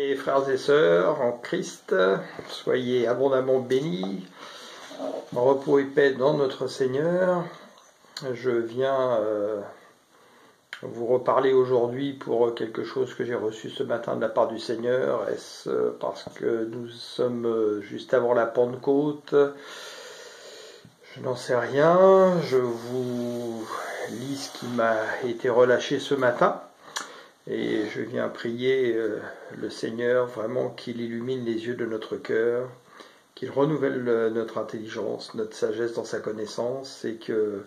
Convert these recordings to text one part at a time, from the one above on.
Mes frères et sœurs en Christ, soyez abondamment bénis, en repos et paix dans notre Seigneur. Je viens vous reparler aujourd'hui pour quelque chose que j'ai reçu ce matin de la part du Seigneur. Est-ce parce que nous sommes juste avant la Pentecôte? Je n'en sais rien. Je vous lis ce qui m'a été relâché ce matin. Et je viens prier le Seigneur vraiment qu'il illumine les yeux de notre cœur, qu'il renouvelle notre intelligence, notre sagesse dans sa connaissance, et qu'il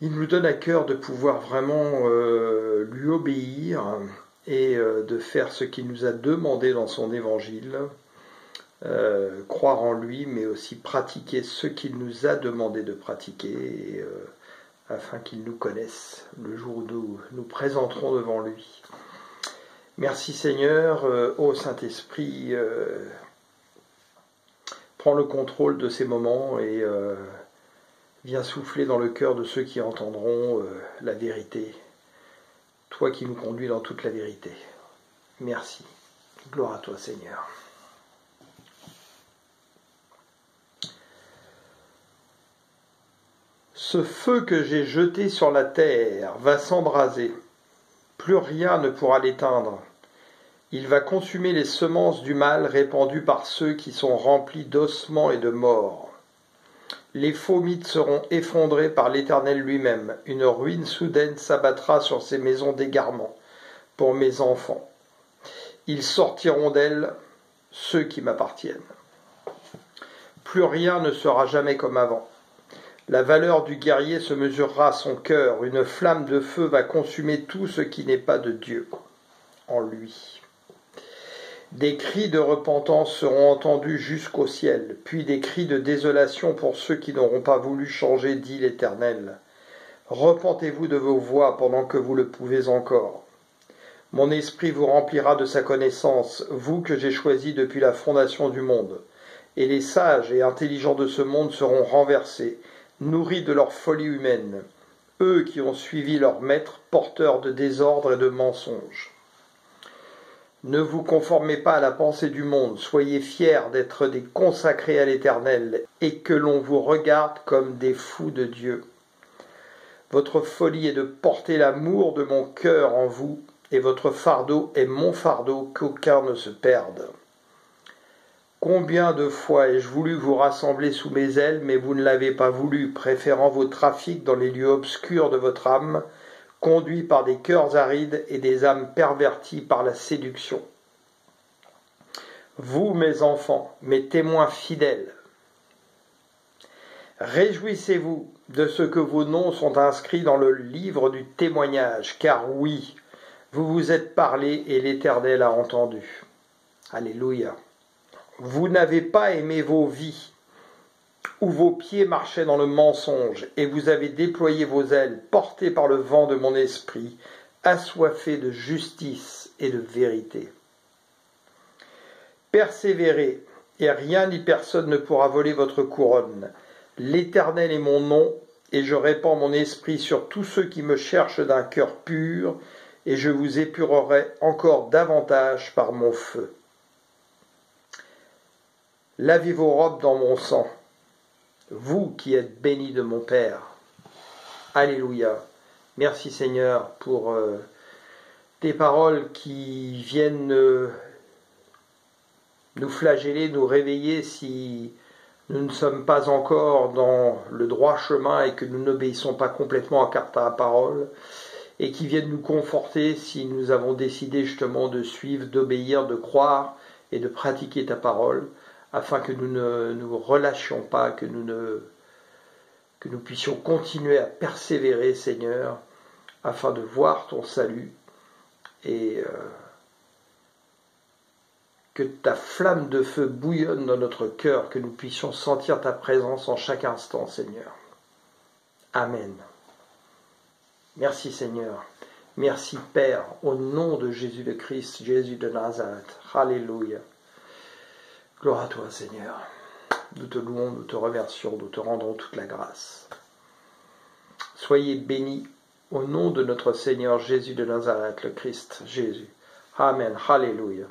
nous donne à cœur de pouvoir vraiment lui obéir et de faire ce qu'il nous a demandé dans son évangile, croire en lui, mais aussi pratiquer ce qu'il nous a demandé de pratiquer, et, afin qu'il nous connaisse le jour où nous nous présenterons devant lui. Merci Seigneur, ô Saint-Esprit, prends le contrôle de ces moments et viens souffler dans le cœur de ceux qui entendront la vérité, toi qui nous conduis dans toute la vérité. Merci. Gloire à toi Seigneur. Ce feu que j'ai jeté sur la terre va s'embraser. Plus rien ne pourra l'éteindre. Il va consumer les semences du mal répandues par ceux qui sont remplis d'ossements et de morts. Les faux mythes seront effondrés par l'Éternel lui-même. Une ruine soudaine s'abattra sur ces maisons d'égarement pour mes enfants. Ils sortiront d'elles, ceux qui m'appartiennent. Plus rien ne sera jamais comme avant. La valeur du guerrier se mesurera à son cœur. Une flamme de feu va consumer tout ce qui n'est pas de Dieu en lui. Des cris de repentance seront entendus jusqu'au ciel, puis des cris de désolation pour ceux qui n'auront pas voulu changer, dit l'Éternel. Repentez-vous de vos voies pendant que vous le pouvez encore. Mon esprit vous remplira de sa connaissance, vous que j'ai choisi depuis la fondation du monde. Et les sages et intelligents de ce monde seront renversés, nourris de leur folie humaine, eux qui ont suivi leur maître, porteurs de désordre et de mensonges. Ne vous conformez pas à la pensée du monde, soyez fiers d'être des consacrés à l'Éternel, et que l'on vous regarde comme des fous de Dieu. Votre folie est de porter l'amour de mon cœur en vous, et votre fardeau est mon fardeau, qu'aucun ne se perde. Combien de fois ai-je voulu vous rassembler sous mes ailes, mais vous ne l'avez pas voulu, préférant vos trafics dans les lieux obscurs de votre âme, conduits par des cœurs arides et des âmes perverties par la séduction. Vous, mes enfants, mes témoins fidèles, réjouissez-vous de ce que vos noms sont inscrits dans le livre du témoignage, car oui, vous vous êtes parlé et l'Éternel a entendu. Alléluia. Vous n'avez pas aimé vos vies, où vos pieds marchaient dans le mensonge, et vous avez déployé vos ailes, portés par le vent de mon esprit, assoiffés de justice et de vérité. Persévérez, et rien ni personne ne pourra voler votre couronne. L'Éternel est mon nom, et je répands mon esprit sur tous ceux qui me cherchent d'un cœur pur, et je vous épurerai encore davantage par mon feu. Lavez vos robes dans mon sang, vous qui êtes bénis de mon Père. Alléluia. Merci Seigneur pour tes paroles qui viennent nous flageller, nous réveiller si nous ne sommes pas encore dans le droit chemin et que nous n'obéissons pas complètement à ta parole, et qui viennent nous conforter si nous avons décidé justement de suivre, d'obéir, de croire et de pratiquer ta parole, afin que nous ne nous relâchions pas, que nous puissions continuer à persévérer, Seigneur, afin de voir ton salut et que ta flamme de feu bouillonne dans notre cœur, que nous puissions sentir ta présence en chaque instant, Seigneur. Amen. Merci, Seigneur. Merci, Père, au nom de Jésus le Christ, Jésus de Nazareth. Alléluia. Gloire à toi, Seigneur. Nous te louons, nous te remercions, nous te rendons toute la grâce. Soyez bénis au nom de notre Seigneur Jésus de Nazareth, le Christ, Jésus. Amen. Alléluia.